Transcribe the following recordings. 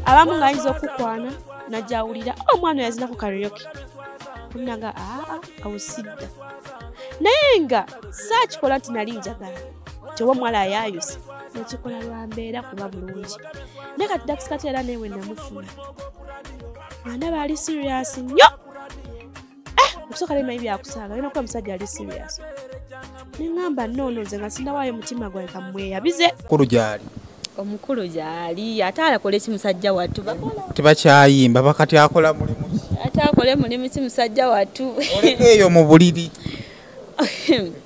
abamu ng'ayinza okukwana najawulira omwana yazina ku karaoke kunaga awusidda naye nga saakikola nti nali njagala kyoba omwala ayayuse nakikola lwa mbeera kuba bulungi naye kati Dax kati era newe namufuna andaba ali serious nnyo okusooka lemayi byakusaaga alina kuba musajja ali serious neŋŋamba noono nze nga sindawaayo mutima gwange kamweyabize omukulu gyali ate alakola ki musajja wattu tebakyayimba bakati akola mulimu ate akole mulimu ki musajja wattu eyo mu buliri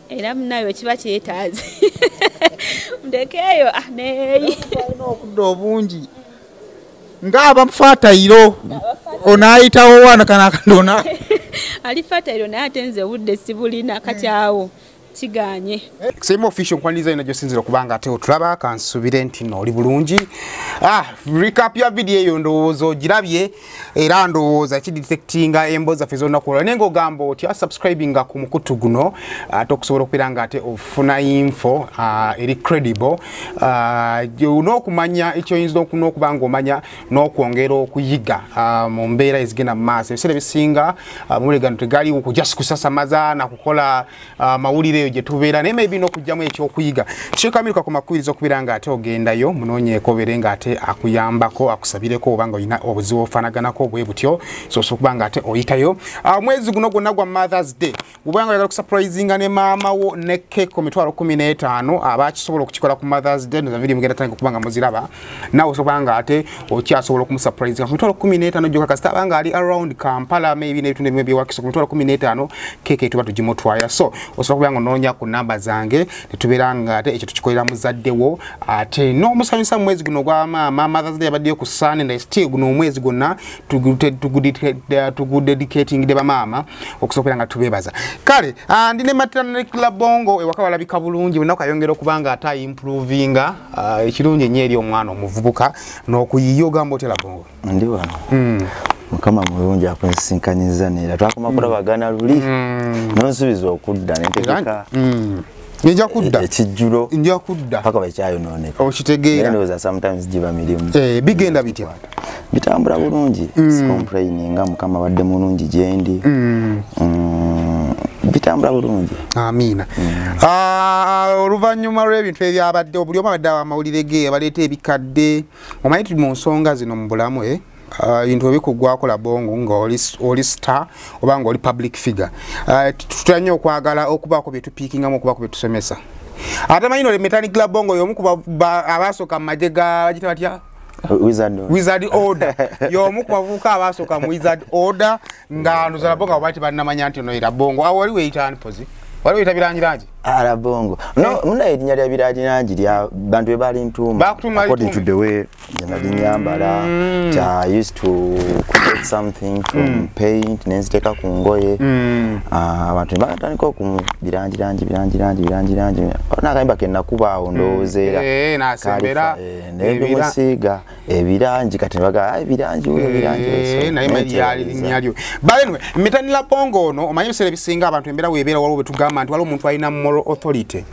era munayo kiba kyetaaze ndekeeyo neeyi alina okudda obungi ng'abafatayiro onaayitawo wana kanakandona ali fatayiro naye ate nze budde sibulina katyawo kiganye Same official nkwaniriza ina josinzira kubanga ate otulaba kansubire nti no oli bulungi. Recap ya video eyo ndowooza ogirabye era ndowooza kidetectinga emboza fezona kola nengo gambo oti subscribinga ku mukutu guno tokusobola okubiranga ate ofuna info eri credible uno kumanya ekyo yinzo okubanga omanya n'okwongera okuyiga mu mbeera ezigenda mu maaso ebisere bisinga mulegano tegali okujja kusasamaza na kukola mawulire je tubeera ne maybe n'okujjamu ekyokuyiga kyekamilika ku makwirizo okubiranga ate ogendayo munoonyeeko berenga ate akuyambako akusabireko obanga olina obuzibu ofanaganako bwe butyo so kubanga ate oyitayo mwezi guno gwonna gwa Mother's Day ubanga oyagala kusurprisinga ne maama wo ne cake ku mitwalo 15 abakisobola okukikola ku Mother's Day no video mugenda tangu kubanga muziraba nawe sobanga ate okyasobola okumusurprisinga ku mitwalo 15 joka kasita banga ali around Kampala maybe ne tunde maybe wakiso ku mitwalo 15 cake tuba tujimotwaya so osobola kubanga nonya ku namba zange netubiranga ate ekyo tukikolera muzaddewo ate no musanyusa mwezi guno gwa Mother's Day abadde ku Sunday still guno mwezi gonna tugudedicating de bamama okusopera tubebaza kale ndine maternal club bongo ewaka balabika bulungi bonna kayongera okubanga ata improvinga ekirungi nyeri omwana omuvubuka n'okuyiyoga mbotela bongo ndi wano mukama mulungi akunsinkanyiza nera twakoma kulabagana luli nonsubiza okudda netegeka Nja kudda ekijjulo nja kudda paka bakyayo none okitegeera ndoza sometimes jiba mirimu bigenda bitya bitambula bulungi complaining mukama badde mulungi jendi bitambula bulungi amina oluvanyuma lw'ebintu ebyabadde buli omu abadde amawulire ge baleeta ebikadde omanyi tuli mu nsonga zino mu bulamu into bikugwakola bongo nga oli star obanga oli public figure tutanye okwagala okubako byetu peakinga mu kubako byetusomesa ate mayino le metani club bongo yomu kuba abasoka majega bagita batya wizard order yomu kubavuka abasoka mu wizard order nga nuzala bongo bati banamanya nti no ira bongo awali weita pozi wali weita birangirangi ala bongo no muna edinya lya birangirangi lya bantu bebali ntuma according to the way nyambala I used to create something from paint nenziteka ku ngoye abantu bakatandika ku birangirangi nakayimba kenna kubawo ndowozera nasembera nebimusiga ebirangi kati baga ebirangi naye mayali nyalyo balenwe mitanila bongo no omanyi bisere bisinga abantu embera webera waliwo betugamba nti waliwo omuntu alina moral authority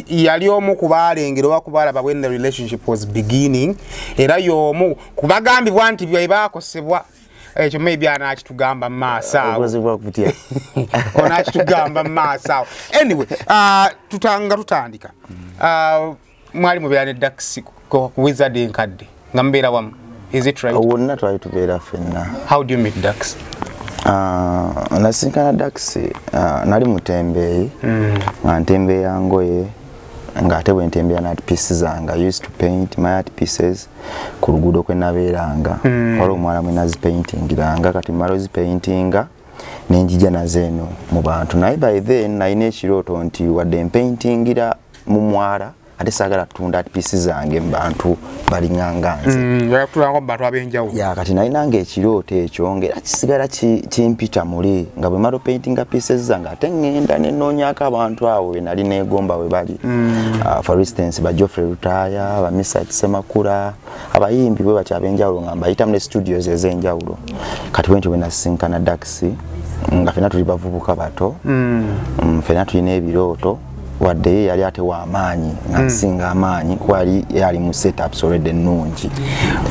yali omu kubalengero bakubalaba when the relationship was beginning era yomu kubagambibwa nti bye bakosebwa ekyo maybe anakitugamba maasawo onakitugamba maasawo anyway tutandika mwali mubeera ne Dax ku Wizard enkadde nga mubeera wamu is it right wonna twali tubeera fenna how do you meet Dax nasinkana Dax nali mutembeeyi nga ntembeeya ngoye nga ate bwe ntembeeya na art pieces zange I used to paint my art pieces ku luguudo kwe nabeeranga waliwo omwana mwe nazipaintingiranga kati mmala zipaintinga nenjija nazeeno mu bantu naye by then nalina ekirooto nti wadde mpaintingira mu mwala ate saagala kutunda art pieces zange mu bantu balinganga nze kati nalinanga ekirooto ekyo ngera kisigala kimpita muli nga bwe mala paintinga pieces zange ate ngenda nenoonyako abantu awo be nali neegomba we bali for instance ba Geoffrey Rutaya ba Misa Kisemakula abayimbi bwe batya ab'enjawulo nga mbayita mu studios ez'enjawulo kati bwentyo bwe nasinkana Dax nga fena tuli bavubuka bato fena tulina ebirooto wadde yali ate w'amaanyi nga nsinga amaanyi kwali yali mu setups already ennungi.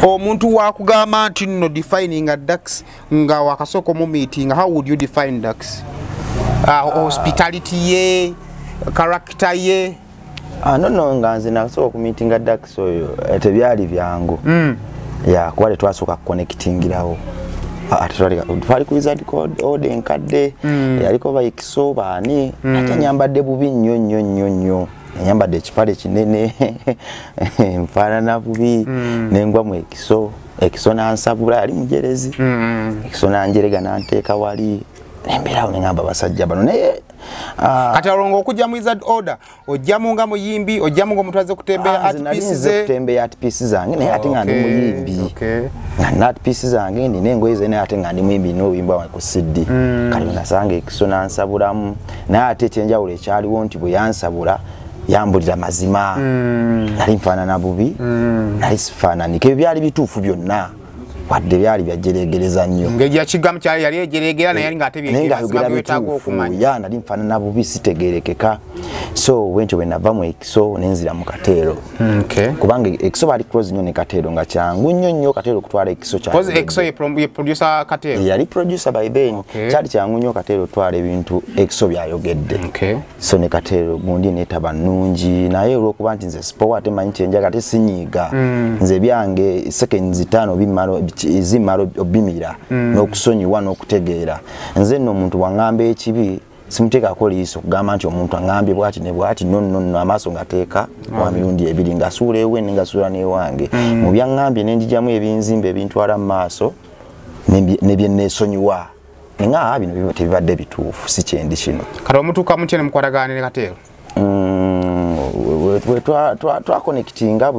Omuntu wakugamba nti nno defining a Dax nga wakasooka mu meeting, how would you define Dax? Hospitality ye, character ye? No, nga nze nasooka ku meeting a Dax oyo tebyali byangu. Kuba tetwasooka kuconnectingirawo. Twali ku Wizard Code enkadde yaliko bayikiso baani ate nyambadde bubi nnyo nyambadde ekipale kinene nfaanana bubi nengwa mu ekiso nansabula yali mujerezi ekiso nanjerega nanteeka wali embeerawo nengamba basajja bano naye kati alongo okujja mu Wizard Order ojjamu nga muyimbi ojjamu ng'omutwaze kutembeya art pieces ze kutembeya art pieces zange naye ate nga ndi muyimbi nga art pieces zange nina engoye ze naye ate nga ndi muyimbi n'obuyimba ku CD kati nasanga ekiso nansabulamu naye ate ekyenjawulo ekyaliwo nti bwe yansabula yambulira mazima nali nfaanana bubi nali sifaananike ebyo byali bituufu byonna wadde byali byajeregereza nnyo ngeri ya kigamu kyali yali ejeregera naye yali ng'ate byetaaga okumanya nali nfaanana bubi sitegerekeka so wentyo bwe nava mu ekiso nenzira mu Kateero kubanga ekiso bali close nnyo ne Kateero nga kyangu nnyo Kateero okutwala ekiso kyali ekiso ye producer Kateero yali producer by then kyali kyangu nnyo Kateero otwala ebintu ekiso byayogedde so ne Kateero gundi neetaba nnungi naye olw'okuba nti nze sipowa ate manyi kyenjaga ate sinyiiga nze byange seconds 5 izimalo obimira n'okusonyiwa n'okutegeera nze nno omuntu wangamba ekibi simuteekako liiso kugamba nti omuntu angambye bwati ne bwati nonno amaaso ngateeka wa mirundi ebiri ngasuula ewe ngasuula n'ewange mu byaŋŋambye ne njijamu ebinzimba ebintwala mu maaso ne bye neesonyiwa nga bino tebibadde bituufu si kyendi kino kati omutuuka mutya ne mukwatagana ne Kateero twakonectinga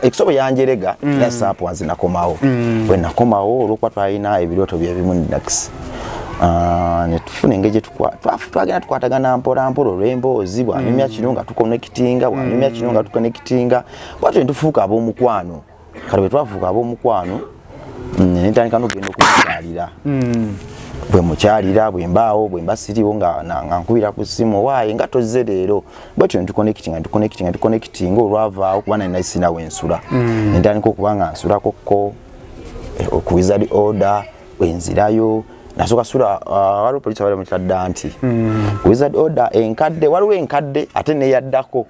ekisobo yanjerega nasapu wanze nakomawo bwe nakomawo olwokuba twalina ebirooto byebimu ne Dax netufuna engeri twagenda tukwatagana mpola olw'emboozi bwanyumya kino nga tukonectinga bwanyumya kino nga tukonectinga bwatyo netufuuka ab'omukwano kati bwe twafuuka ab'omukwano netandika n'ogenda okukyalira bwe mukyalira bwe mbaawo bwe mba siriwo nga nkubira ku ssimu waaye nga tozze leero bwetyo netuconnectinga olwavaawo kuba nali nayisinawo ensula netandika okuba nga nsulakokko ku Wizard Order wenzirayo nasooka sula waliwo poliisi bali mukitadda nti Wizard Order enkadde waliwo enkadde ate neyaddako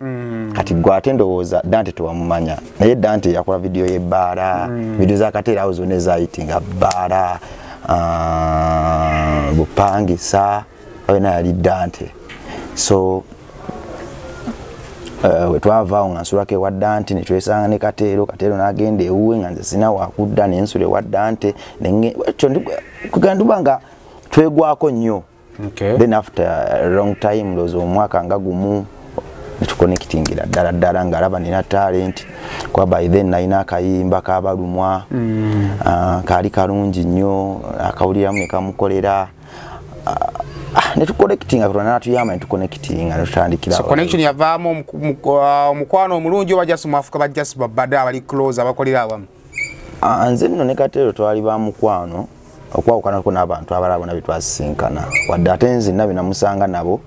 kati gwe ate ndowooza Dante tewamumanya naye Dante yakola vidiyo y'ebbaala vidiyo za Kateero awo zonna ezayitinga bbaala bupangisa wena yali Dante so wetwavaawo nga nsulako ewa Dante netwesanga ne Kateero n'agenda ewuwe nga nze sina wakudda nensula ewa Dante kugenda nga twegwako nnyo then after a long time lozo omwaka nga gumu netuconnectingira ddala ng'alaba nina talent kuba by then nalina akayimba kabalumwa kaali kalungi nnyo akawuliramu ne kamukolera netuconnectinga Katonda n'atuyamba netuconnectinga netutandikira connection yavaamu omukwano omulungi oba just mwafuka ba just babadde abali close abakolera awamu nze nno ne Kateero twali ba mukwano okwawukanako n'abantu abalala bonna betwasisinkana wadde ate nzinna benamusanga nabo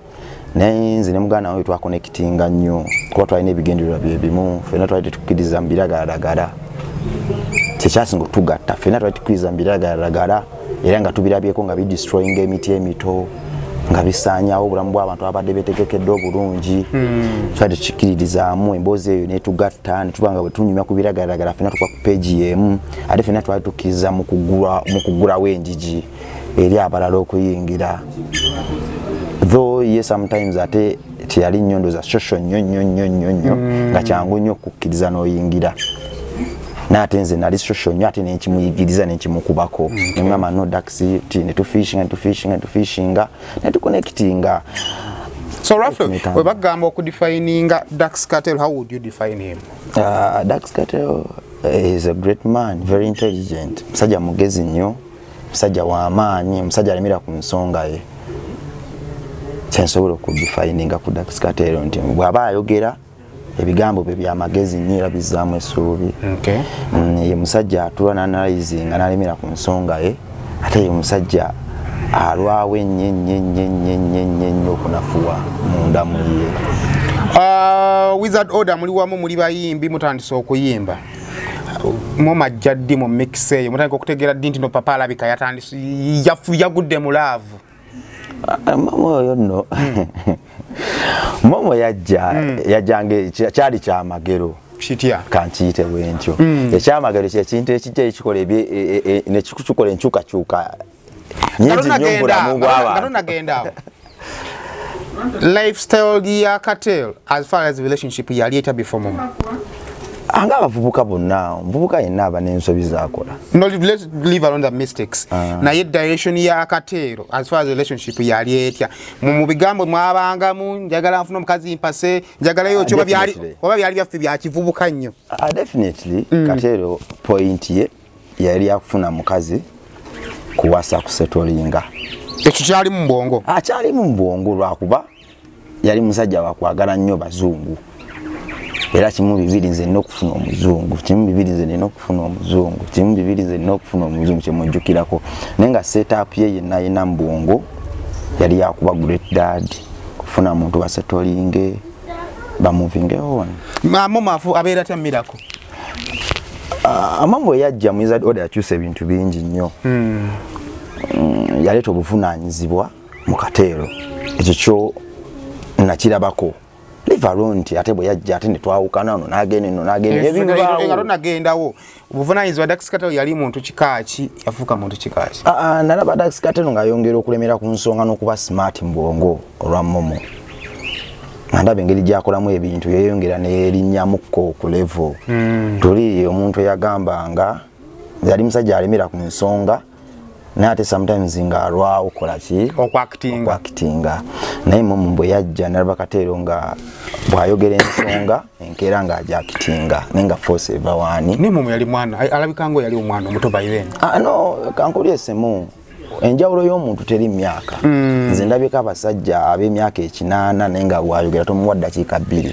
naye nze ne muganda wange twakonectinga nnyo kuba twalina ebigendererwa bye bimu ffenna twali tetukkiriza mu biragalalagala kyekyasinga otugatta ffenna twali tukkiriza mu biragalalagala era nga tubirabyeko nga bidestroyinga emiti emito nga bisaanyawo obulamu bw'abantu abadde betegekedde obulungi twali tetukkiririzaamu emboozi eyo netugatta netuba nga bwe tunyumya ku biragalalagala ffenna tukwa ku peegi y'emu ate ffenna twali tukkiriza mu kugulawo enjigi eri abalala okuyingira though ye sometimes ate teyali nnyondo za shosho nnyo nga kyangu nnyo okukkiriza n'oyingira naate nze nali shosho nnyo ate nenkimuyigiriza nenkimukubako nemugamba no Dax ti netufishinga netuconnectinga so roughly we bagamba okudefininga Dax Kateero, how would you define him? Dax Kateero is a great man, very intelligent, musajja mugezi nnyo, musajja w'amaanyi, musajja alemera ku nsonga ye kyensobola okudefininga ku Dax Kateero nti bw'aba ayogera ebigambo bye byamagezi nnyo era bizzaamu essuubi ye musajja atula n'analyzinga n'alemera ku nsonga ye ate ye musajja alwawo ennyo okunafuwa munda muye. Wizard Order muli wamu muli bayimbi mutandise okuyimba. Momajja ddi mu mix eyo mutandika okutegeera ddi nti no papa alabika yatandise yagudde mu laavu. Mama oyo nno Momo yajjange kyali kyamagero. Kitya kankiyite bwentyo. Ekyamagero kyekintu ekijja ekikola ne kikukola enkyukakyuka nyingi nnyo mu bulamu bw'abantu. Lifestyle ya Cartel as far as relationship yali eta before Momo. Anga abavubuka bonna omuvubuka yenna aba n'ensobi z'akola. No, let's leave around the mistakes. Na ye direction ya Cartel as far as relationship yali etya. Mu bigambo mwabangamu njagala nfuna omukazi mpase njagala yo kyoba byali byaffe bya kivubuka nnyo. Definitely Cartel point ye yali yakufuna mukazi kuwasa kusetolinga. Ekyo kyali mu mbongo. Kyali mu mbongo lwakuba yali musajja wakwagala nnyo bazungu. Era kimu bibiri nze n'okufuna omuzungu, kimu bibiri nze n'okufuna omuzungu, kimu bibiri nze n'okufuna omuzungu kyemujjukirako. Naye nga setup ye yenna mbongo yali yakuba great dad, kufuna muntu basetolinge, moving on. Momo afu abeera atya Miracle. Amambo yajja mu Wizard Order yakyusa ebintu bingi nnyo. Yaleeta obuvunaanyizibwa mu Cartel. Ekyo kyo nakirabako. Leave alone ate bwe yajja ate ne twawukana no n'agenda no n'agenda ebibaawo. Engalo nagendawo. Obuvunaanyizibwa Dax Cartel yali muntu kikaaki yafuuka muntu kikaaki. Nalaba Dax Cartel nga yongera okulemera ku nsonga n'okuba smart mbongo olwa Momo. Ndaba engeri gy'akolamu ebintu yeeyongera neerinnyamuko ku level. Tuli omuntu eyagambanga yali musajja alemera ku nsonga naye ate sometimes nga alwawo kola ki okwakitinga. Naye Momo bwe yajja nalaba Cartel nga bw'ayogera ensonga enkeera nga ajakitinga naye nga force eva waani. Ne Momo yali mwana alabika ngo yali omwana omuto by then. No kankulyesemu enjawulo y'omuntu teri myaka. Nze ndabika abasajja ab'emyaka 8 naye nga bw'ayogera tomuwa ddakiika 2.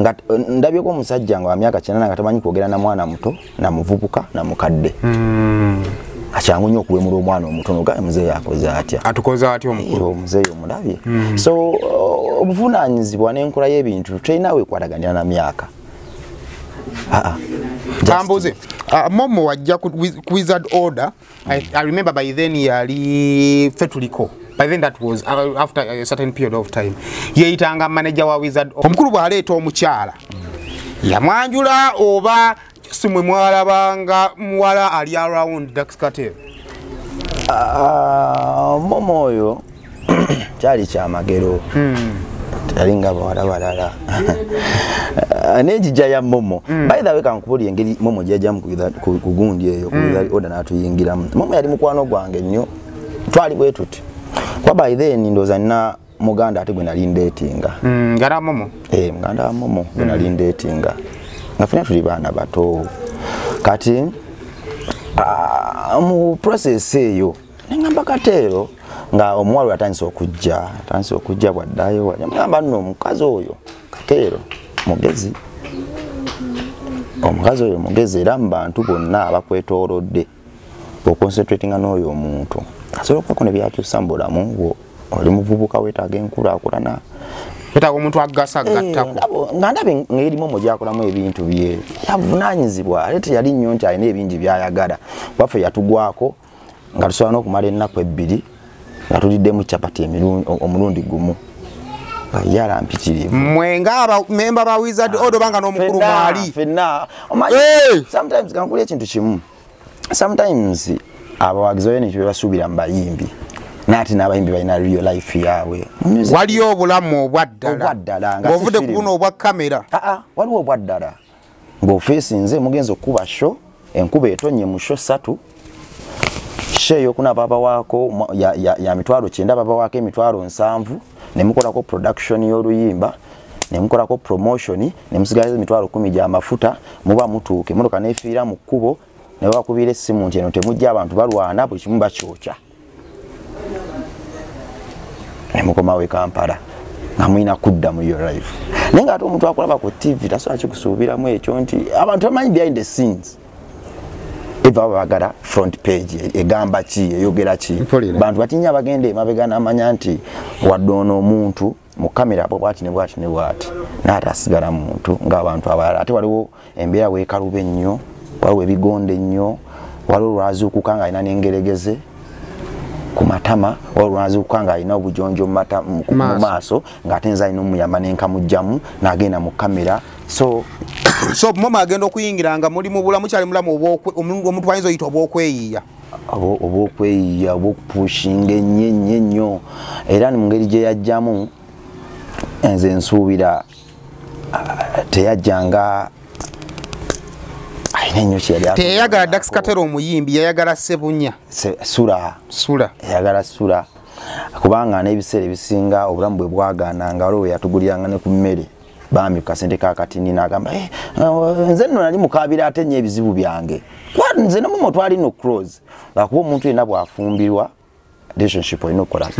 Nga ndabyeko omusajja nga wa myaka 9 nga tamanyi kwogera na mwana muto na muvubuka na mukadde. Achangu nnyo okuwemula omwana omutono ga muzeeyi akoze atya. Atukoze atya omukulu. Omuzeeyi omulabye. So obuvunaanyizibwa n'enkola y'ebintu tulina wekwataganira na myaka. Kambuze. Momo wajja ku Wizard Order. I remember by then yali Fetuliko. By then that was after a certain period of time. Yeitanga manager wa Wizard Order. Omukulu bwaleeta omukyala. Yamwanjula oba simwe mwalabanga mwala ali around Dax Cartel. Momo oyo kyali kyamagero. Tali nga bawala balala. Nejija ya Momo. By the way kankubuli engeri Momo jajjamu ku gundi eyo ku Wizard Order n'atuyingiramu. Momo yali mukwano gwange nnyo. Twali bwe tuti. Kwa by then ndoza nina muganda ate gwe nali ndatinga. Ngara Momo? Muganda wa Momo gwe nali ndatinga. Ngafuna tuli baana bato. Kati mu process eyo ngamba Cartel nga omuwala atandise okujja bwaddayo ngamba nno omukazi oyo Cartel mugezi. Omukazi oyo mugezi era mu bantu bonna abakwetoolodde okonsentratinga n'oyo omuntu asobola okubaako ne byakyusa mu bulamu bwo. Oli muvubuka weetaaga enkulaakulana. Weetaaga omuntu agasa agattako. Nga ndabe ng'eri Momo gy'akolamu ebintu bye yavunaanyizibwa ate teyali nnyo nti alina ebingi by'ayagala. Waffe yatugwako nga tusobola n'okumala ennaku 2 nga tuliddemu capati omulundi gumu. Nga yalampitirivu. Mwe nga memba ba Wizard Order banga n'omukulu mwali. Fenna. Sometimes kankulya ekintu kimu. Sometimes abawagizi b'ebintu bye basuubira mu bayimbi. Nati n'abayimbi balina real life yaabwe. Waliyo obulamu obwaddala. Ng'ovudde ku buno obwa kamera. Waliwo obwaddala. Ng'ofeesi nze mugenzi okuba show, enkuba etonye mu show 3. Sheyo kuna baba wako ya mitwalo 9 baba wake emitwalo 7 ne mukolako production y'oluyimba ne mukolako promotion ne musigaliza emitwalo 10 gya mafuta muba mutuuke motoka nefiira mu kkubo ne bakubira essimu nti eno temujja abantu balwana buli kimu bakyocha. Nemukomawe Kampala nga mwina kudda mu your life. Nenga ate omuntu akulaba ku TV tasobola kikusuubiramu ekyo nti abantu bamanyi behind the scenes. eva bagala front page egamba ki eyogera ki bantu batinya bagende mabega namanya nti wadono omuntu mu kamera abo bwati ne bwati nata asigala muntu ng'abantu abalala ate waliwo embeera weekalube nnyo waliwo ebigonde nnyo waliwo lwazi okukanga alina n'engeregeze ku matama waliwo lwazi okukanga alina obujonjo mu maaso ng'ate nze alina omuyamba n'enkamujjamu n'agenda mu kamera so mama agenda okuyingira nga muli mu bulamu kyali mulamu omuntu ayinza oyita obwokweyiiya obwokweyiiya obwokupushinga ennyo era mu ngeri gye yajjamu nze nsuubira teyajjanga ayina nnyo kyeyali teyayagala Dax Katero omuyimbi yayagala Sebunya sula yayagala sula kubanga n'ebiseera ebisinga obulamu bwe bwagananga waliwo yatuguliranga ne ku mmere bambi kasente kakatini n'agamba nze nno nali mukabira ate nnyo ebizibu byange nze namumo twali no close lwakuba omuntu yenna bwafumbirwa relationship olina okukola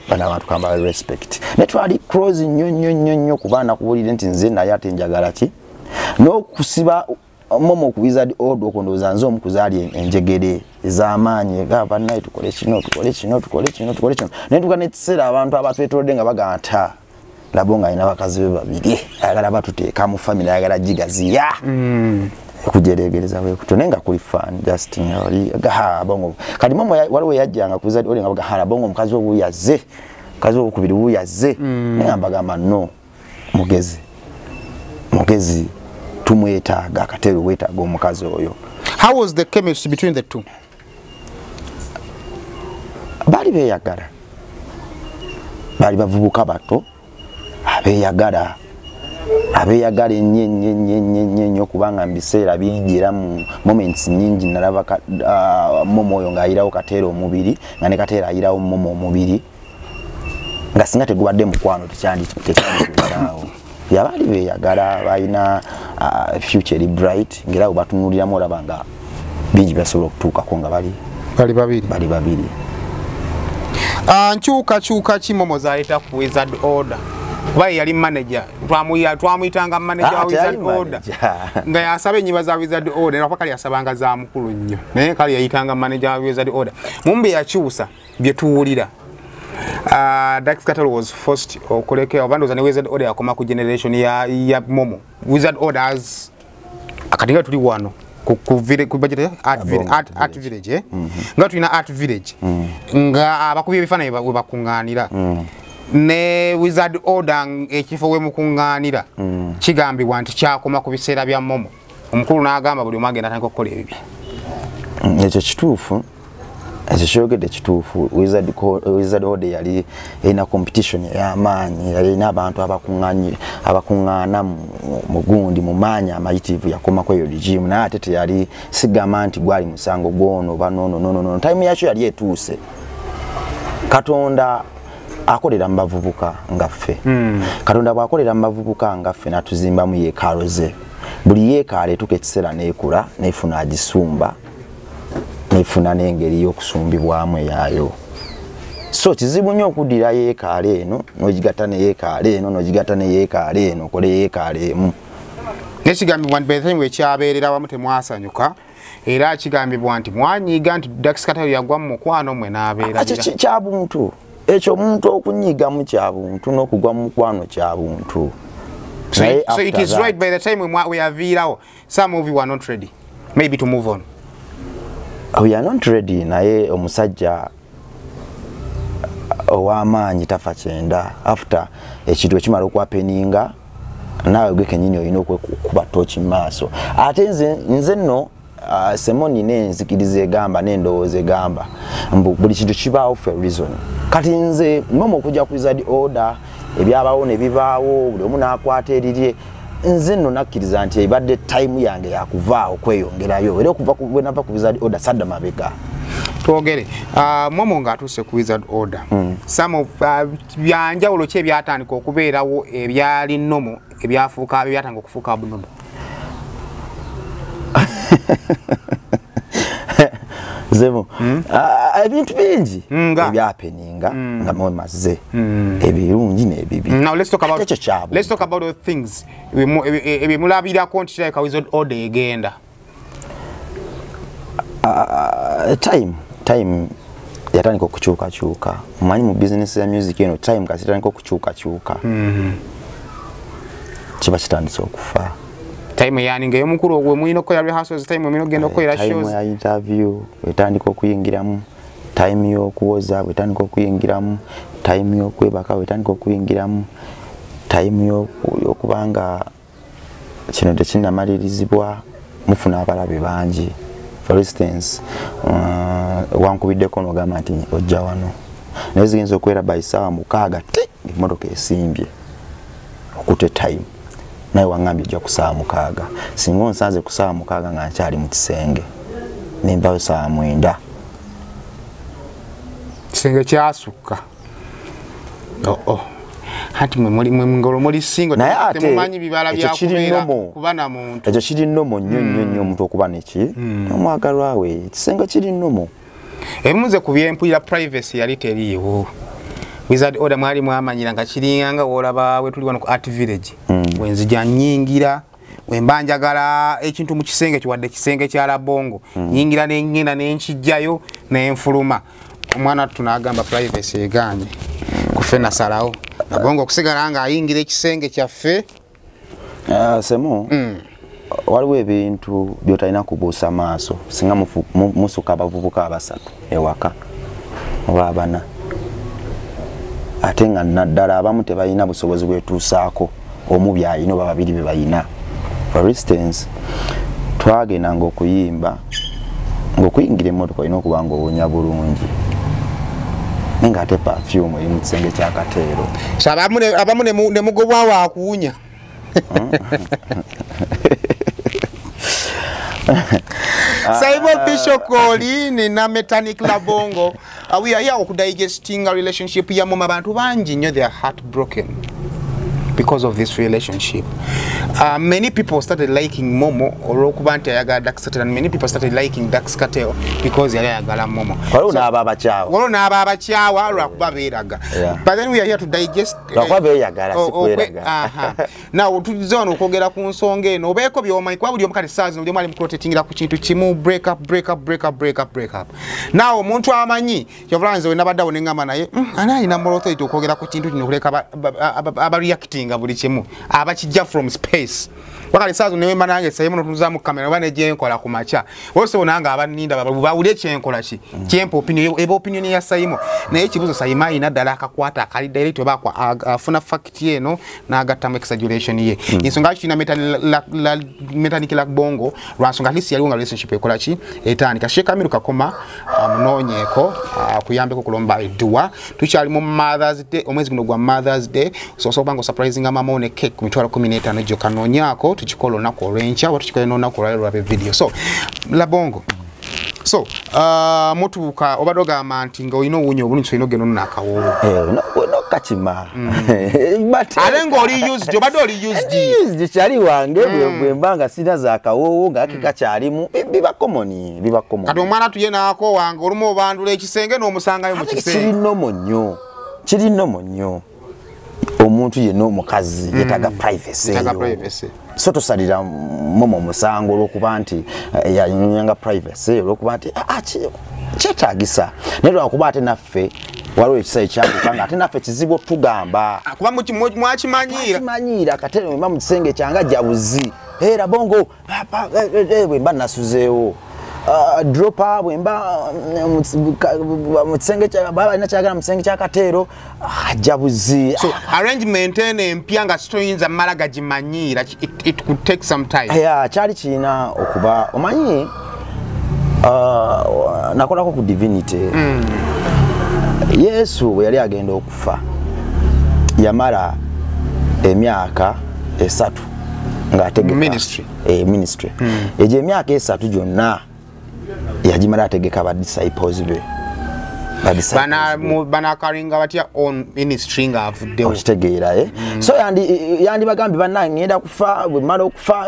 bana abantu kamba respect ne twali close nnyo kubaana kubulire nti nze naye ate njagala ki n'okusiba momo ku Wizard Order okondooza nze omukuzaali enjegere ez'amaanyi gaba naye tukole kino naye tuka nekiseera abantu abatwetoolodde nga baganta labo nga alina bakazi be babiri ayagala batuteeka mu family ayagala gigaziya kujeregereza bwekutyo naye nga kuli fan just bongo kati momo waliwo yajjanga ku Wizard Order nga baga bongo omukazi obuyaze mukazi wokubiri buyaze naye nga mbagamba no mugezi tumwetaaga Katero wetaaga omukazi oyo. How was the chemistry between the two? Bali beyagala bali bavubuka bato abeyagala nnyo kubanga mbiseera bingira mu moments nyingi nalaba momo oyo ng'ayirawo Katero omubiri nga ne Katero ayirawo momo omubiri nga singa tegubadde mukwano tekyandikubaawo yabali beyagala balina future bright ngera batunuliramu olaba nga bingi byasobola okutuukako nga bali babiri. Nkyuka ki momo zaleeta ku Wizard Order? Kuba yali manager twamuyitanga manager wa Wizard Order nga yasaba enyiba za Wizard Order era kali yasabanga za mukulu nnyo naye kali yayitanga manager wa Wizard Order mumbe yakyusa bye tuwulira. Dax Katero was forced okulekera abandoza ne Wizard Order yakoma ku generation ya momo. Wizard Orders akatika tuli wano ku budget art village nga tulina art village nga abakubi ebifana we bakunganira ne Wizard Order ekifo we mukunganira kigambibwa nti kyakoma ku biseera bya momo omukulu n'agamba buli omagenda atandika okukola ebibi. Ekyo kituufu ekishogedde kituufu. Wizard Order yali erina competition y'amaanyi yali erina abantu abakuŋŋaana mu gundi mu maanyi amayitivu yakomako eyo regime naye ate teyali sigamba nti gwali musango gwono banono time yakyo yali etuuse. Katonda akolera mu bavubuka ngaffe Katonda bw'akolera mu bavubuka ngaffe n'atuzimbamu yeekaalo ze buli yeekaalo etuuka ekiseera n'ekula n'efuna agisumba nefuna n'engeri y'okusumbibwamu eyayo. So kizibu nnyo okuddira yeekaalo eno n'ogigatta ne yeekaalo eno n'ogigatta ne yeekaalo eno okole yeekaalo emu. Nekigambibwa nti betime wekyabeerera wamu temwasanyuka era kigambibwa nti mwanyiiga nti Dax Katero yagwa mu mukwano mwe n'abeera kya buntu ekyo omuntu okunyiigamu kya buntu n'okugwa mu mukwano kya buntu. So it is right by the time we aviirawo some of you are not ready maybe to move on. We are not ready naye omusajja ow'amaanyi tafa kyenda after ekintu ekimala okwapeninga naawe gwe kenyini olina okuba tooki mu maaso ate nze nno semoni n'enzikiriza egamba n'endowooza egamba buli kintu kibaawo for a reason. Kati nze momo okujja ku Wizard Order ebyabaawo ne bibaawo buli omu n'akwata erirye nze nno nakkiriza nti ebadde time yange yakuvaawo kweyongerayo era okuva bwe nava ku Wizard Order sadda mabega. Twogere momo ng'atuuse ku Wizard Order some of byanjawulo ki ebyatandika okubeerawo ebyali nnomo ebyatandika okufuuka bunono? Zemo ebintu bingi ebyapeninga nga mwemaze ebirungi n'ebibi. Now let's talk about those things ebimulabirako nti kirabika Wizard Order egenda time yatandika okukyukakyuka omanyi mu business ya music eno time kasi yatandika okukyukakyuka kiba kitandise okufa time yani nga yomukulu ogwe mulina okukola rehearsals time mulina okugenda okukola shows time ya interview wetandika okuyingiramu time y'okuwoza wetandika okuyingiramu time y'okwebaka wetandika okuyingiramu time y'okubanga kino tekinnamalirizibwa mufuna abalabe bangi. For instance, wankubiddeko n'ogamba nti ojja wano naye zigenza okubeera by ssaawa 6 emmotoka esimbye okute time naye wangambye ojja ku ssaawa 6 singa onsanze ku ssaawa 6 nga nkyali mu kisenge nimbayo ssaawa 9 kisenge kyasukka hati ngolo muli singo temumanyi bibala bya kubana muntu ekyo kiri nnomo nnyo omuntu okuba neki omwagalwa we kisenge kiri nnomo ebimuze ku byempulira privacy yali teriiwo wizard order mwali mwamanyira nga kiringanga olaba we tuli wano ku art village wenzija nyingira wembanjagala ekintu mu kisenge kiwadde kisenge kya Labongo nyingira n'engenda n'enkijjayo n'enfuluma omwana tunagamba privacy eganye kufena salao Labongo okusigala nga ayingira ekisenge kyaffe semo waliwo ebintu byotalina kubuusa maaso singa musuka abavubuka abasatu ewaka oba abana ate nga naddala abamu tebalina busobozi bwetuusaako omu byalina oba babiri bye balina. For instance twagenda ng'okuyimba ng'okuyingira emmotoka olina okuba ng'owunya bulungi nga ate perfume eri mu kisenge kya Kateero abamu ne mugobwa waakuwunya Simon Bishop Colin na Mechanic Labongo we are here okudigesting a relationship ya mama abantu bangi nnyo they are heartbroken because of this relationship. Many people started liking Momo or okubanti ayagala Dax Cartel, and many people started liking Dax Cartel because yali ayagala Momo. Waliwo n'ababakyawa. Waliwo n'ababakyawa lwakuba beeraga. But then we are here to digest. Lwakuba beeyagala si kweraga. Now tulize wano okwogera ku nsonga eno obeeko by'omanyi kuba buli omu kati saazi buli omu ali mu protectingira ku kintu kimu break up. Now omuntu amanyi yavulanze we nabaddawo ne ngamba naye ani alina moral authority okwogera ku kintu kino okuleka abareacting buli kimu abakijja from space wakali saazo ne wemba nange sayimu notuza mu kamera bane je enkola ku macha wose onanga abaninda bawule kyenkola ki kyempo opinion ya sayimu naye kibuzo sayima ina dala akakwata akali direct bakwa afuna fact yeno na agatamu exaggeration ye insonga kina Mechanic Labongo lwansonga lisi yali nga relationship ekola ki etandika shekamiru kakoma mnonyeko kuyambe ko kulomba edua tukyali mu Mother's Day omwezi guno gwa Mother's Day so bango surprising mama one cake ku mitwalo 15 ne kanonyako tukikola nako rencha watu tukole nako lwa video so Labongo so mutuka obadoga amanti ngo ino wunyo bulungi so ino geno nakawo no kachima but alengo oli used obado oli used chali wange bwembanga sida za kawo nga kikakyalimu biba common kati omwana tuye nako wange olumo obandula ekisenge no musangayo mu kisenge kiri nnomo nnyo omuntu yenna omukazi yetaga privacy so tosalira Momo musango olwokuba nti yanyanga privacy olwokuba nti kyetaagisa naye lwakuba ate naffe waliwo ekisayi kyakukanga ate naffe kizibu tugamba kuba mwakimanyira Kateero wemba mu kisenge kyanga jabuzi Labongo bwemba nasuzeewo dropa bwemba mu kisenge kyagala mu kisenge kya Kateero jabuzi so arrangement empya nga stoyinza malaga gimanyira it could take some time kyali kiina okuba omanyi nakolako ku divinity Yesu bwe yali agenda okufa yamala emyaka 3 ng'ategeka ministry egyo emyaka 3 gyonna yagimala ategeka ba disciples be bana karinga batya on ministry nga avuddewo okitegeera so yandi bagambi bannange ngenda kufa bwe mala okufa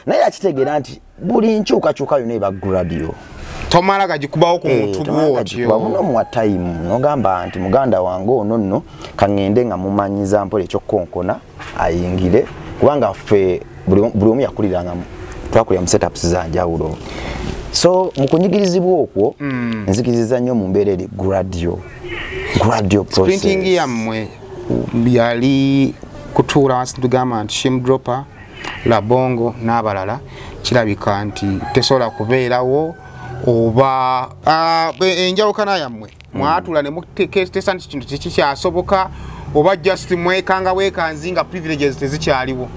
naye akitegeera nti buli nkyukakyuka yonna eba gradio tomala gagikubawo ku muntu gwotyo muno mu time nogamba nti muganda wange ono nno kangende nga mumanyiza mpola ekyokonkona ayingire kubanga ffe buli omu yakuliranga twakulira mu setups za njawulo So mukunyigirizibwa okwo nzikiriza nnyo mu mbeera eri gradual process. Printing yammwe yali kutuula wansi tugamba nti Shim Dropper, Labongo n'abalala kirabika nti tesobola kubeerawo oba enjawukana yammwe mwatula ne mutesa nti kintu tekikyasoboka oba just mwekanga weekanzi nga privileges tezikyaliwo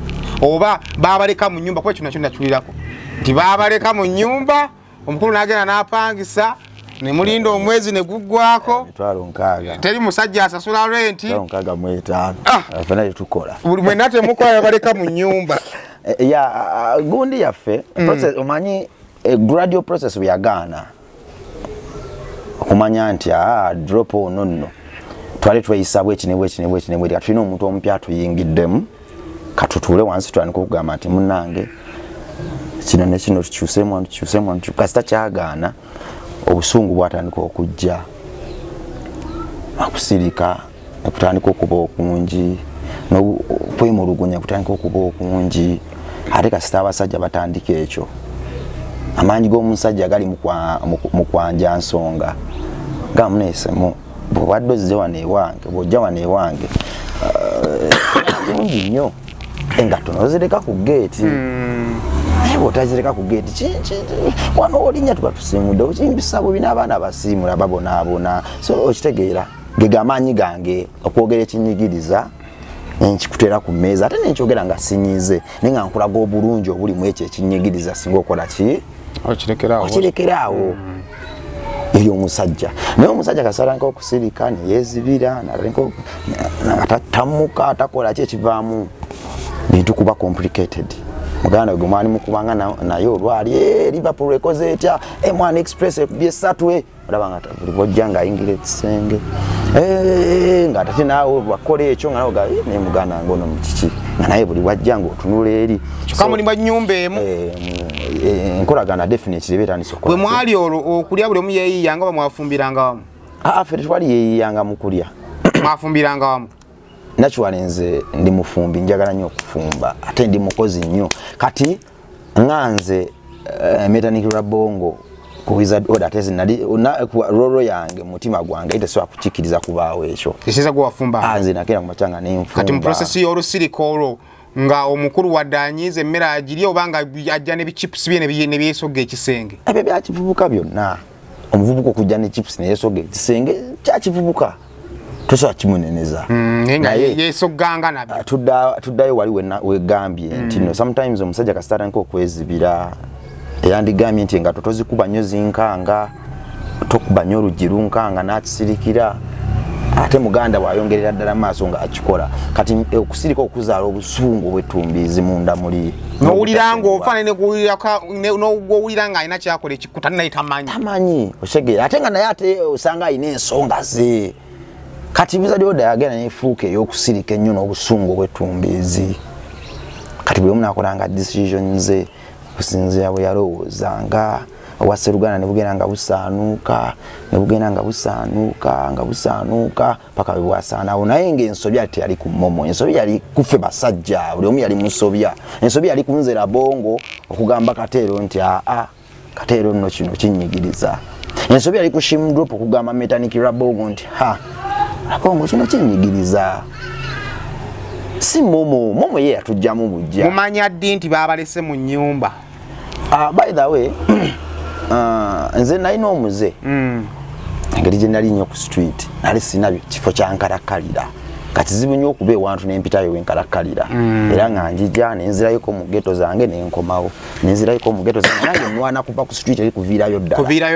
oba babaleka mu nyumba kuba kyonna nakiwulirako nti babaleka mu nyumba omukulu n'agenda n'apangisa ne mulinda omwezi ne guggwako teri musajja asasula renti 15 afana tukola buli mwenna temukola yabaleka mu nyumba gundi yaffe process omanyi gradual process byagaana okumanya nti drop nonno twali tweyisa bwekinebwe tulina omuntu omupya tuyingiddemu katutule wansi twandika okugamba nti munnange kino ne kino tukyusemu kasita kyagaana obusungu bwatandika okujja akusirika okutandika okuba okungi n'okwemulugunya kutandika okuba okungi ate kasita abasajja batandika ekyo amaanyi g'omusajja gali mu kwanja nsonga nga muneesemu bw'obadde ozze wano ewange bw'ojja wano ewange bungi nnyo engatto nozireka ku geeti naye bw'otazireka ku geeti wano olinnya tuba tusiimudde okimbisa bubi n'abaana basiimula babonaabona so okitegeera gege amaanyi gange okwogera ekinyigiriza nkikuteera ku mmeeza ate nenkyogera nga sinyize naye nga nkulaga obulungi obuli mu ekyo ekinyigiriza singa okola ki okirekeraawo eri omusajja naye omusajja kasalanka okusirika neyezibira natamuka atakola ki ekivaamu bintu kuba complicated muganda gwe mwani mukubanga naye olwali Liverpool ekoze etya mwana express ekubye 3 olaba nga buli bwojja ng'ayingira ekisenge nga ate naawe bakola ekyo nga nawe naye muganda wange ono mukiki nga naye buli bwajja ng'otunula eri kyokka muli ba nnyumba emu enkolagana definitely beetandisa bwe mwali olwo okulya buli omu yeeyiyanga oba mwafumbiranga wamu ffe tetwali yeeyiyanga mu kulya mwafumbiranga wamu naturally nze ndi mufumbi njagala nnyo okufumba ate ndi mukozi nnyo kati nganze Mechanic Rabongo ku Wizard Order tezi nali roro yange mutima gwange ite swa kuchikiriza kubaawo ekyo kisiza gwa fumba anze nakera mu machanga n'enfumba kati mu process y'orusirikolo nga omukulu wadanyize emmera agiri obanga ajja ne chips bye ne byesoga ekisenge ebyo byakivubuka byonna omuvubuka okujja ne chips ne yesoga ekisenge kyakivubuka tosa kimuneneza naye yesoganga nabyo tuddayo wali wegambye nti no sometimes omusajja kasitara nko okwezibira yandigambye nti nga tozikuba nnyo zinkanga tokuba nnyo olugiru nkanga n'akisirikira ate muganda bw'ayongerera ddala maaso nga akikola kati okusirika okuzaala obusungu bw'ettumbiizi munda muli n'owulira ng'ofaanane n'owulira ng'alina kyakola ekikuta naye tamanyi osegeera ate nga naye ate osanga alina ensonga ze kati Wizard Order yagenda n'efuuka ey'okusirika ennyo n'obusungu bw'ettumbiizi kati buli omu n'akolanga decisions ze kusinzira bwe yalowoozanga obwasseruganda ne bugenda nga busaanuuka ne bugenda nga busaanuuka paka bwe bwasaanawo naye ng'ensobi ate yali ku mmomo ensobi yali kuffe basajja buli omu yali musobya ensobi yali kunze Rabongo okugamba Kateero nti Kateero nno kino kinyigiriza ensobi yali ku Shim Drop okugamba Mechanic Rabongo nti Rabongo kino kinyigiriza si momo ye yatujjamu bujja mumanya ddi nti baabalese mu nnyumba by the way nze nalina omuze engeri gye nali nnyo ku street nali sina kifo kyankalakkalira kakizibu nnyo okuba ewantu n'empitayo wenkalakkalira era nga njija nenzirayoko mu geto zange nenkomawo nenzirayoko mu geto zange nange mwana kuva ku street eri kuviirayo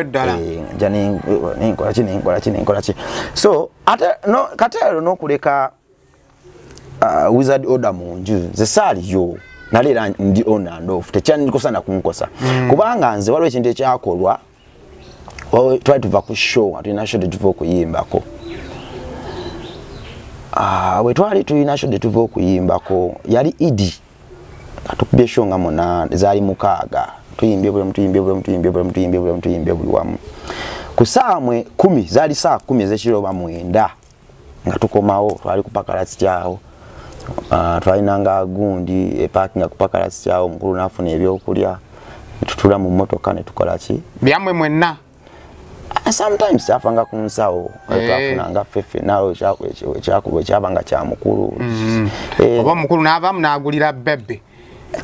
ddala nja nenkola ki so ate Kateero n'okuleka Wizard Order mu nju ze saaliyo nalera ndi on and off tekyandikosana kunkosa kubanga nze waliwo ekintu ekyakolwa twali tuva ku show tulina show tetuva okuyimbako bwe twali tulina show tetuva okuyimbako yali idi katukubye show nga muna zaali mukaaga tuyimbye buli wamu ku saamwe 10 zaali saa 10 ez'ekiro oba 9 nga tukomawo twali kupakalasi kyawo twalinanga gundi eparking kupakala kyawo omukulu nafuna ebyokulya tutula mu motoka ne tukola ki byamwe mwenna sometimes afanga ku nsawo twafunanga fefe nawo kyakubo kyabanga kya mukulu oba mukulu n'avaamu n'agulira bebe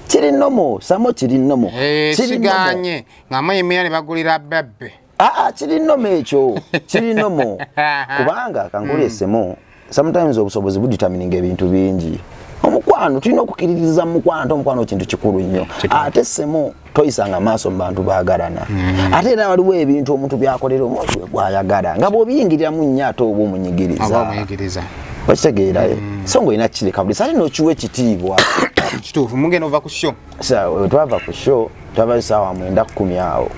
kiri nomo samo kiri nomo kiganye ng'amuyimira ne bagulira bebe kiri nomo ekyo kiri nomo kubanga kangulesemo sometimes obusobozi buditamininga ebintu bingi omukwano tulina okukiririza mukwano omukwano kintu kikulu nnyo ate semo toyisanga maaso mu bantu baagalana ate era waliwo ebintu omuntu byakolera omuntu gwayagala nga bw'obiyingiriramu nnyo ate oba omunyigiriza okitegeera so ng'olina kireka buli sate n'okiwa ekitiibwa kituufu mugenda ova ku sho twava ku sho twava saawa 9:10 awo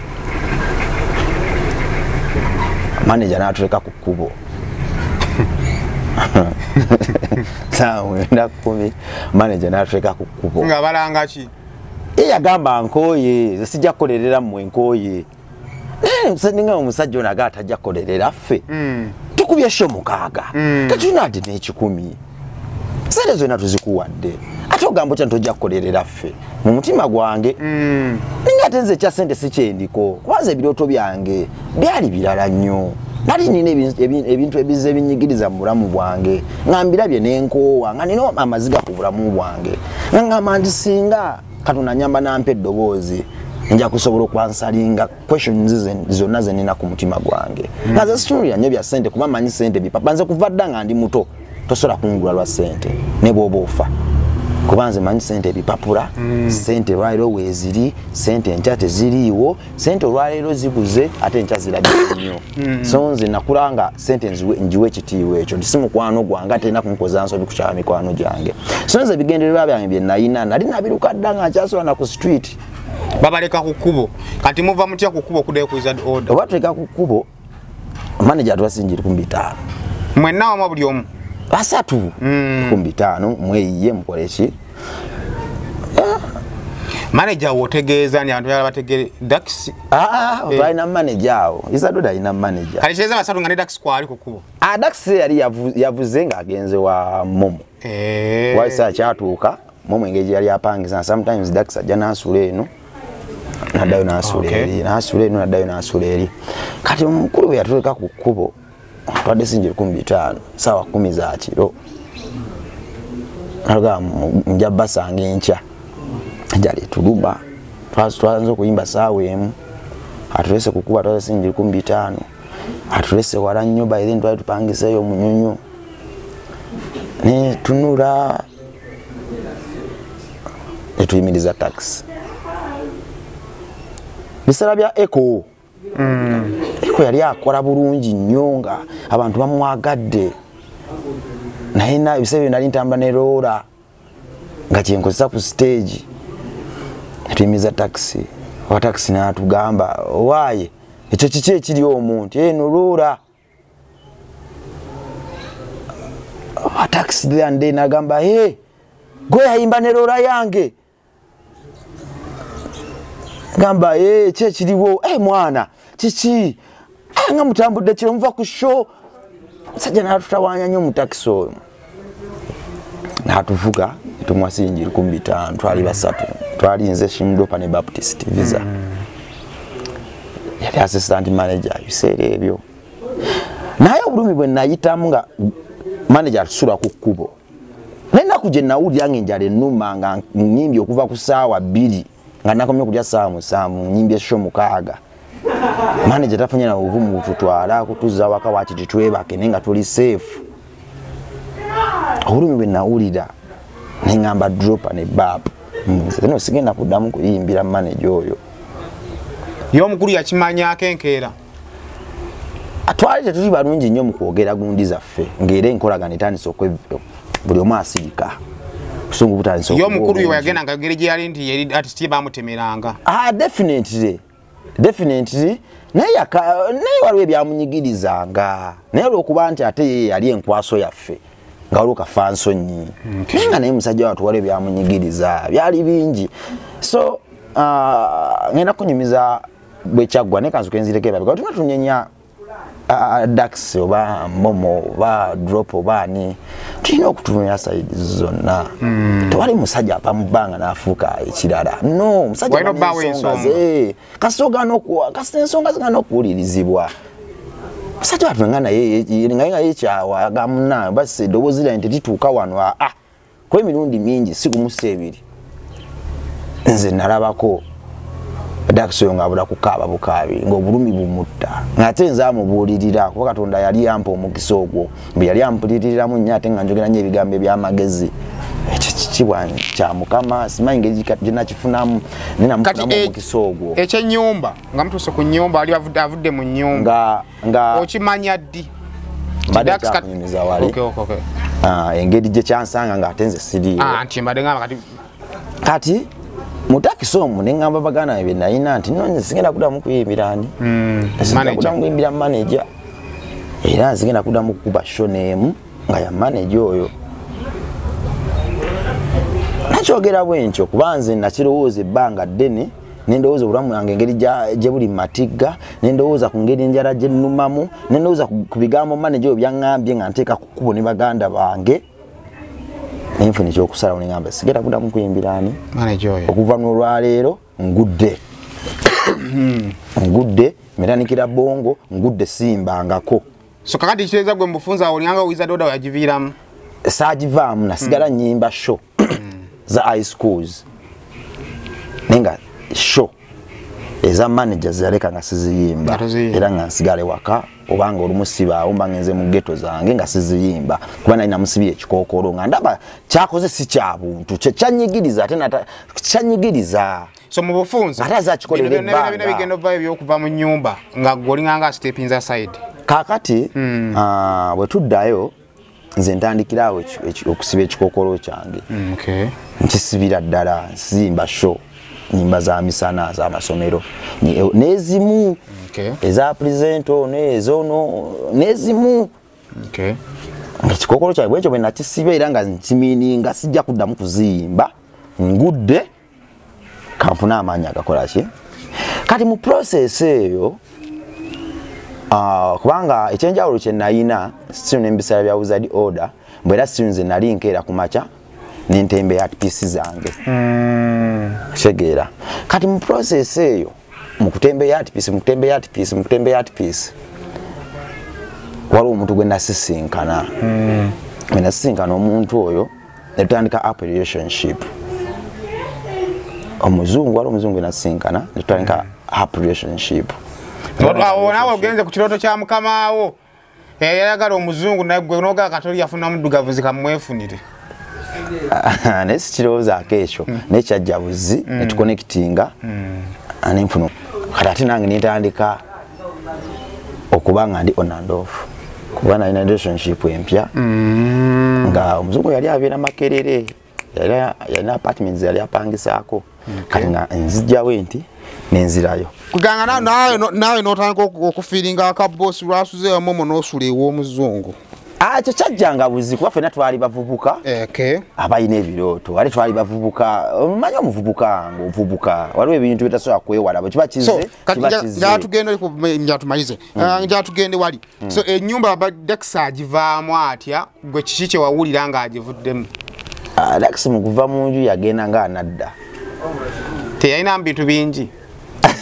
manager n'atuleka ku kkubo saawa 9:10 manager n'atuleka ku kkubo nga balanga ki yagamba nkooye sijja kukolerera mmwe nkooye nga omusajja ono aga atajja kukolerera ffe tukubye sho 6 tetulina ate n'10 sente zonna tuzikuwadde ate ogamba otya ntojja kukolerera ffe mu mutima gwange ninga ate nze ekya sente si kyendiko kubanza ebirooto byange byali birala nnyo nali nina ebintu ebize ebinyigiriza mu bulamu bwange nga mbirabye n'enkoowa nga nina amaziga ku bulamu bwange nga ngamba nti singa Katonda nyamba nampa eddoboozi nja kusobola okwansalinga questions zonna ze nina ku mutima gwange nga ze situnulira nnyo bya ssente kuba manyi ssente bipapa nze kuva dda nga ndi muto tosobola kungula lwa ssente ne bw'oba ofa kuba nze manyi ssente ebipapula ssente olwaleero weeziri ssente enkya teziriiwo ssente olwaleero zibuze ate enkya zirabye nnyo so nze nakulanga ssente njiwe ekitiibwa ekyo nti si mukwano gwange ate nakunkoza nsobi kukyala mikwano gyange so nze ebigendererwa byange bye nayina nali nabiruka dda nga nkyasobola na ku street babaleka ku kkubo kati muva mutya ku kkubo okuddayo ku wizard order oba tuleka ku kkubo manager atubasinjiri 5 mwenna wamu buli omu 3 5 mweyiye mukole ki manager wotegeeza ni abantu yala bategere dax otwalina manager awo isadoda alina manager kale kyeza basatu nga ne dax kwali ku kkubo dax yali yavuze ng'agenze wa momo waisa kyatuuka momo engeri yali apangiza sometimes dax ajja n'asula eno naddayo n'asula eri n'asula eno naddayo n'asula eri kati omukulu bwe yatuleka ku kkubo twadde sinjiri 15 saawa 10 za kiro naga nja basanga enkya njali tuluma twaanza okuyimba saawa emu atulese kukuba twadde sinjiri 15 atulese wala nnyo by then twali tupangiseeyo munyonyo ne tunula etuyimiriza taxi bisala bya Eko Eko yali akola bulungi nnyo nga abantu bamwagadde naye na bisebe nali ntambula ne rola nga kyenkozesa ku stage tuyimiza taxi wa taxi n'atugamba waaye ekyo kiki ekiri omuntu eno rola wa taxi yande n'agamba gwe yayimba ne rola yange gamba kye kiriwo mwana kiki nga mutambudde kiro muva ku show sajja n'atutawanya nnyo mu taxi oyo n'atuvuga tumwasinjiri 15 twali basatu twali nze Shimdopa ne Baptist visa yali assistant manager biseera ebyo naye obulumi bwe nayitamu nga manager atusula ku kkubo nennaku gye nawulira ng'enjala ennuma nga nyimbye okuva ku saawa 2 nga nakomye okulya saawa 7 nyimbye show 6 manager tafunye na buvumu bututwala kutuza waka waki titwebake nenga tuli safe obulumi bwe nawulira nengamba dropa ne bab no sigenda kuddamu kuyimbira manager oyo y'omukulu yakimanya akenkeera atwali tetuli balungi nnyo mu kwogera gundi zaffe ng'era enkolagana etandise buli omu asirika busungu butandise y'omukulu yo yagenda nga ngeri gye yali nti yeri artist ye bamutemeranga definitely naye waliwo ebyamunyigirizanga naye olwokuba nti ate ye yali enkwaso yaffe nga waliwo kafanso nnyi naye nga naye musajja watu waliwo ebyamunyigiriza byali bingi so ngenda kunyumiza bwe kyaggwa naye kanzuka enzireko ebabika tuma tunyenya Dax oba Momo oba Drop oba ni tulina okutumira side zonna tewali musajja apa mubanga nafuuka ekirala no musajja kasensonga zigana okuwulirizibwa musajja watungana nga yekyawa agamuna basi eddoboozi lyange tetituuka wano kuba emirundi mingi si kumusa ebiri nze nalabako Dax oyo ng'abula kukaaba bukaabi ng'obulumi bumutta ng'ate nze amubuulirira kuba Katonda yali yampa omukisa ogwo bwe yali ampuliriramu nnyo ate nga njogera nnyo ebigambo eby'amagezi ekyo kikibwa kya Mukama simanyi ngeri gye nakifunamu nenamufunamu omukisa ogwo ekyennyumba nga mutuuse ku nnyumba ali avudde mu nnyumba nga okimanya ddi mbadde kyakunyumiza wali engeri gye kyansanga ng'ate nze siriiwo nti mbadde ngamba kati mutakisi omwo neŋŋamba baganda bye nalina nti no nzigenda kuddamu kuyimbira ani kuddamu kuyimbira manager era nzigenda kuddamu kukuba show n'emu nga ya manager oyo nakyogera bwe ntyo kuba nze nakirowooza ebbanga ddene nendowooza obulamu bwange engeri gye buli matigga nendowooza ku ngeri enjala gye nnumamu nendowooza ku bigambo manager oyo byaŋŋambye nga nteeka ku kkubo ne baganda bange nenfuna ekyokusalawo neŋŋamba sigenda kuddamu kuyimbira ani okuva n'olwaleero ngudde meranikira bongo ngudde simbangako so kakati kitegeeza gwe mufunza olinganga Wizard Order yagiviiramu saagivaamu nasigala nnyimba show za high schools nenga show eza managers yaleka nga siziyimba era nga nsigale waka obanga olumu sibaawo mba ngenze mu ghetto zange nga siziyimba kuba nalina musibi ekikookolo nga ndaba kyakoze si kya buntu kyanyigiriza ate kyanyigiriza so mu bufunza ate azakikolera ebbanga bino bigendo vayo by'okuva mu nnyumba nga golinganga stepping aside kaakati bwe tuddayo nze ntandikirawo okusiba ekikookolo kyange nkisibira ddala nsizimba show nyimba za misana za masomero nezimu eza presento nezono nezimu ekikokolo kyange ekyo bwe nakisiba era nga nkimiininga sijja kuddamu kuziyimba ngudde kanfuna amaanyi agakola ki kati mu process eyo kubanga ekyenjawulo kye nayina siru n'embisala bya Wizard Order mbwera siru nze nali nkeera ku makya n'entembe art piece zange kitegeera kati mu process eyo mu kutembe art piece waliwo omuntu gwe nasisinkana omuntu oyo netutandika up relationship omuzungu waliwo omuzungu nasisinkana netutandika up relationship nawe ogenze ku kirooto kya mukamaawo yayagala omuzungu naye gwe nogaa Katoli yafuna muddugavu zikamwefunire naye sikirowoozaako ekyo naye kyajja buzi netuconnectinga nenfuna kati ate nange nentandika okuba nga ndi on and off kuba nalina relationship empya nga omuzungu yali abeera Makerere yalina apartments yali apangisaako kati nga nzijjawo nti nenzirayo kuganga nawe notandika okufiiringa akabosi lwasuze wamomo n'osula ew'omuzungu ekyo kyajjanga buzi kuba ffenna twali bavubuka abalina ebirooto ate twali bavubuka omanyi omuvubuka ng'ovubuka waliwo ebintu bitasobola kwewala bwe kiba kize njatugende wali so ennyumba Dax agivaamu atya gwe kiki kye wawulira ng'agivuddemu Dax mu kuva mu nju yagenda ng'anadda teyalinamu bintu bingi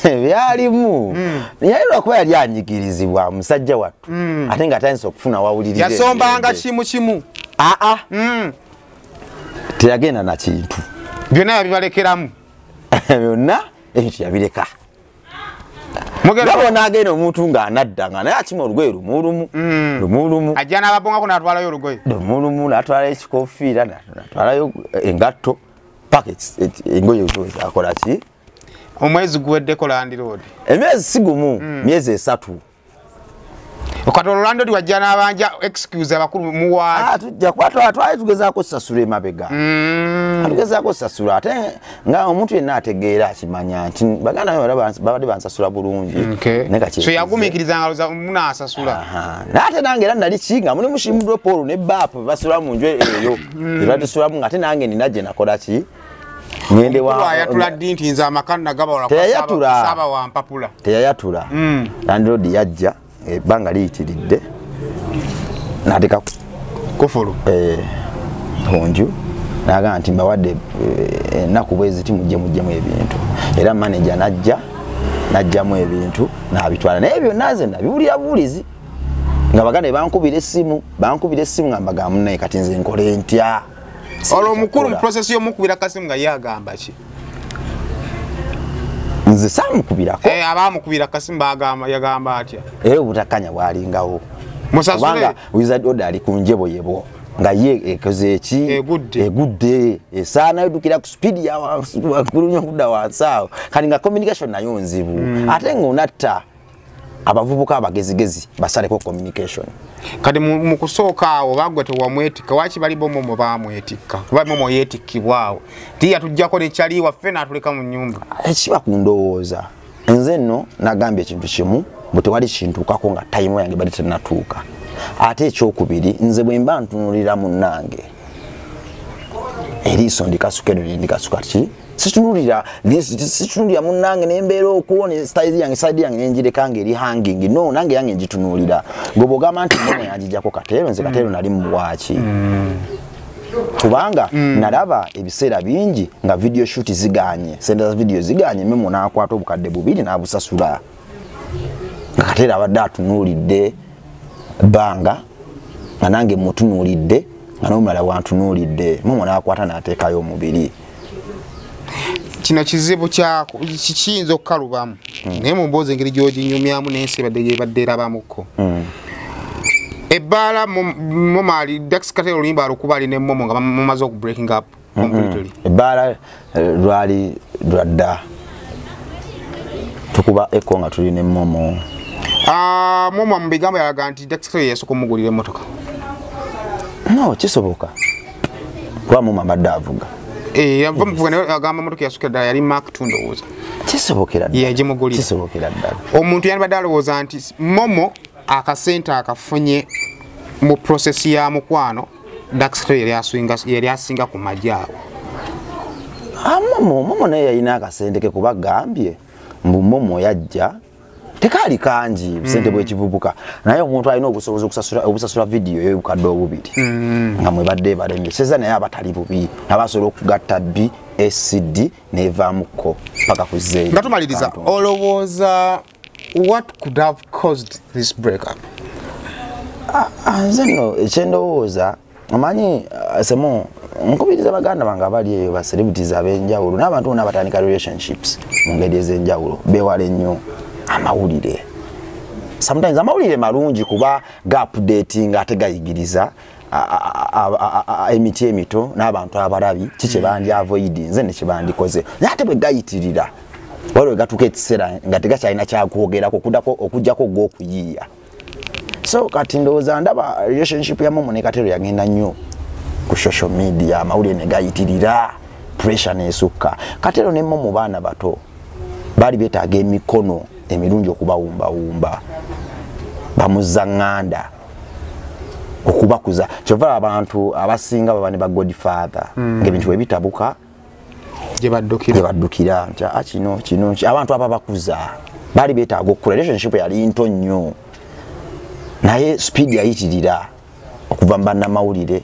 byalimu naye lwakuba yali anyigirizibwa musajja wattu ate nga atandise okufuna wawulirira yasombanga kimu teyagenda na kintu byonna yabibalekeramu byonna ebintu yabireka nagenda omuntu ng'anadda nga naye akima olugoye lumulumu ajja n'ababongako n'atwalayo olugoye lumulumu n'atwalayo ekikofiira n'atwalayo engatto packets engoye akola ki omwezi guweddeko Land Road emyezi si gumu myezi 3 okatola Land Road wajja n'abanja excuse abakulu muwaaki tujja kuba twali tugezaako osasula emabega tugezaako osasula ate nga omuntu yenna ategeera akimanya nti baganda babadde bansasula bulungi so yagumiikirizanga munaasasula naate nange era nali kinga muli mushimudwe Paul ne Bap basula mu nju eyo ebatusulamu nga ate nange nina gye nakola ki ngende yatula ddi nti nze amakanda gabawala teyayatula Land Road yajja ebbanga liyitiridde n'ateeka kufulu honju n'agamba nti mbawadde ennaku bwe ziti mujjemu ebintu era manager najjamu ebintu n'abitwala naye byonna nze nabiwulira buwulizi nga baganda bankubira essimu nga mbagamba munnaye kati nze nkole ntya olwo omukulu mu process y'omukubira kasimu nga yagamba ki nze saamukubirako abaamukubira kasimu yagamba atya era obutakanya bwalingawo musasule kubanga wizard order ali ku njeboyebo nga ye ekoze eki egudde esaana yodukira ku speed ya waggulu nnyo okudda wansi awo kati nga communication nayo nzibu ate ng'onatta abavubuka abagezigezi basaleko communication kati mu kusooka awo bagwe tewamwetikka waki bali bomomo baamwetikka kuba momo yeetikkibwawo tiya tujjako nekyali waffe n'atuleka mu nnyumba ekiba ku ndowooza nze nno nagambye ekintu kimu bwe tewali kintuukako nga tayimu yange bali tennatuuka ate ekyokubiri nze bwe mba ntunulira munnange eriiso ndikasuka eno ndikasuka ki situnulira munnange nembeera okuwona side yange nenjireka nga eri hanging no nange yange ngitunulira gwe ogamba nti mwana yanjijjako Katero nze Katero nali muwaaki kubanga nalaba ebiseera bingi nga video shoot ziganye sente za video ziganye memo n'akwata obukadde bubiri n'abusasula nga Katero abadde atunulidde banga nga nange mutunulidde nga n'omulala wantunulidde memo n'akwata n'ateekayo omubiri kino kizibu kyako kiyinza okukalubamu naye mu mboozi engeri gy'oginyumyamu n'ensi ebadde gyebadde erabamuko ebbaala momali Dax Katero oluyimba alukuba ali ne momo nga mumaze oku breaking up completely ebbaala lwali lwadda tukuba eko nga tuli ne momo momo mu bigambo yalaga nti Dax Katero yasooka omugulira emmotoka no kisoboka kuba momo abadde avuga agamba motoka yasukira ddala yali Mark 2 ndowooza kisobokera ddala omuntu yandibadde alowooza nti momo akasente akafunye mu process ya mukwano Dax Katero yali asinga ku majja awo momo naye yalina akasente ke kuba gambye mbu momo yajja tekaali kangi busente bwekivubuka naye omuntu alina obusobozi obusasula vidiyo y'obukadde obubiri nga mwebadde balemye seza naye abatali bubi abasobola okugatta BSD nevaamuko paka ku zeeyi nga tumaliriza olowooza what could have caused this breakup nze nno ekyendowooza omanyi semo nkubiriza baganda bange abali eyo ba celebrities ab'enjawulo n'abantu bonna abatandika relationships mu ngeri ez'enjawulo beewale nnyo amawulire sometimes amawulire malungi kuba ga-updating ate gayigiriza emiti emito n'abantu abalabi kikye bandi avoid nze ne kyebandikoze naye ate bwe gayitirira waliwo gatuuka ekiseera nga tegakyalina kyakwogerako okujjako gw'okuyiiya so kati ndowooza ndaba relationship ya momo ne Katero yagenda nnyo ku social media amawulire ne gayitirira pressure n'esukka Katero ne momo baana bato bali beetaaga emikono emirungi okubawumbawumba bamuzaŋŋanda okubakuza kyova abantu abasinga baba ne ba Godfather ng'ebintu bwe bitabuka gye baddukira nti kino abantu ababakuza bali beetaaga okukula relationship yali nto nnyo naye speed yayitirira okuva mu bannamawulire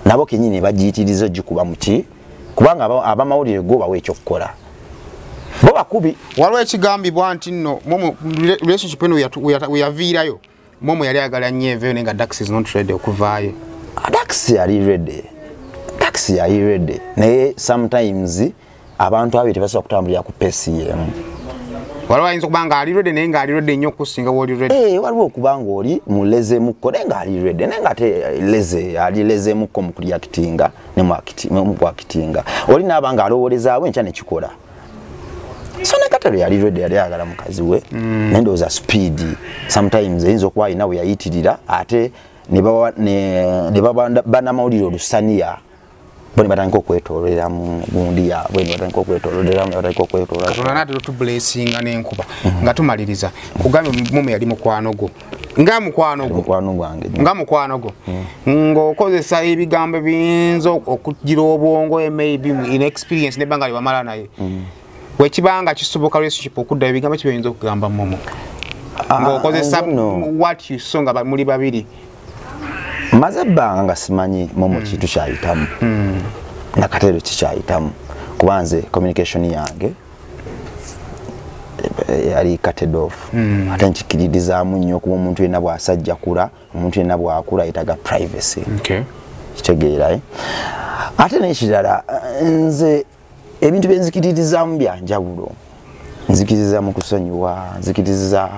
nabo kenyini ne bagiyitiriza ogikuba muki kubanga abamawulire go bawa ekyokukola bo bakubi waliwo ekigambibwa nti nno momo relationship eno weyaviirayo momo yali ayagala nnyo enveeyo naye nga Dax is not ready okuvaayo Dax yali ready naye sometimes abantu abiri tebasobola kutambulira ku pace yemu waliwo ayinza okuba nga ali ready naye nga ali ready nnyo okusinga woli ready waliwo okuba nga oli mulezemukko naye nga ali ready naye nga ate ali lezemukko mu kuliakitinga ne mu kuakitinga oli naaba nga alowolezaawo enkya nekikola so ne Katero yali ready yali ayagala mukazi we naye ndowooza speed sometimes eyinza okuba alina we yayitirira ate ne baba bannamawulire olusaniya bo ne batandika okwetoolera mu gundi yaabwe ne batandika okwetoolera tublessinga n'enkuba nga tumaliriza kugambye momo yali mukwano gwo nga mukwano gwo ng'okozesa ebigambo ebiyinza okugira obwongo maybe in experience nebanga libamala naye wekibanga kisoboka relationship okuddayo ebigambo kibiyinza okugamba momo ng'okozesa what you saw nga muli babiri. Maze ebbanga nga simanyi momo kitu kyayitamu nakatero kikyayitamu kubanze communication yange yali cutted off ate nkikiririzaamu nnyo kuba omuntu yenna bw'asajja kula omuntu yenna bw'akula yetaga privacy kitegeera ate n'ekirala nze ebintu bye nzikiririzaamu bya njawulo nzikiriza mu kusonyiwa nzikiriza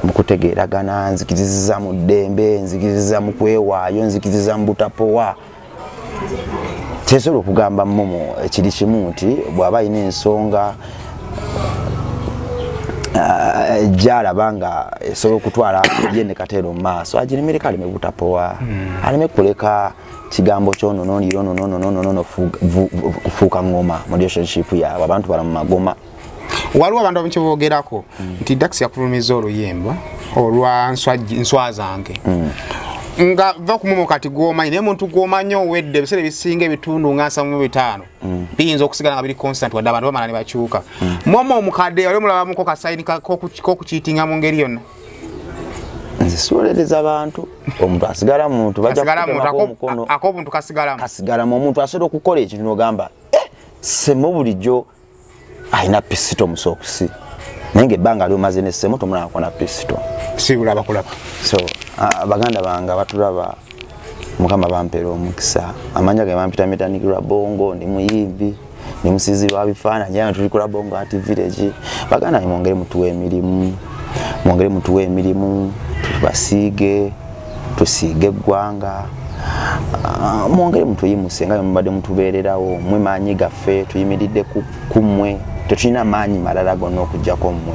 mu kutegeeragana nzikiriza mu ddembe nzikiriza mu kwewaayo nzikiriza mu butapowa kyesobola okugamba momo ekiri kimu nti bw'aba alina ensonga gy'alaba nga esobola okutwala ye ne Katero mu maaso agiremereka aleme butapowa aleme kuleka kigambo kyono nono kufuuka ngoma mu relationship yaabwe abantu bala mu magoma. Waliwo abantu abakiboogerako nti Dax yakulumiza oluyemba olwa nswa zange nga va ku momo kati gwomanyi naye muntu gwomanyi owedde ebiseera ebisinga ebitundu nga 35 biyinza okusigala nga biri constant wadde abantu bamala ne bakyuka momo omukadde wali omulabamuko kasayini kokukiitinga mu ngeri yonna. Nze siwolereza abantu omuntu asigala muntu ak'obuntu kasigalamu omuntu asobola okukola ekintu n'ogamba semo bulijjo alina pisito mu sokisi naye ng'ebbanga lyomaze ne semo tomulabako na pisito sibulaba kulaba. So baganda bange batulaba mukama bampeera omukisa amanya ge bampita metanikirwa bongo ndi muyimbi ndi musizi wa bifaananyi era tulikula bongo ati village baganda mwongere mutuwe emirimu basiige tusiige eggwanga mwongere mutuyimuse nga mubadde mutubeererawo mwe maanyi gaffe tuyimiridde ku mmwe tetulina maanyi malala gonna okuggyako mmwe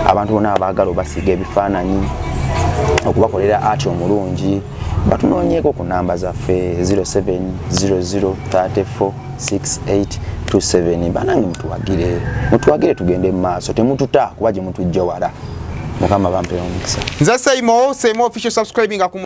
abantu bonna abaagala obasiiga ebifaananyi okubakolera ati omulungi batunoonyeeko ku namba zaffe 0700346827 banange mutuwagire tugende mu maaso temututa kuba gye mutujja wala mukama bampeera omukisa. Nza Seymour official subscribing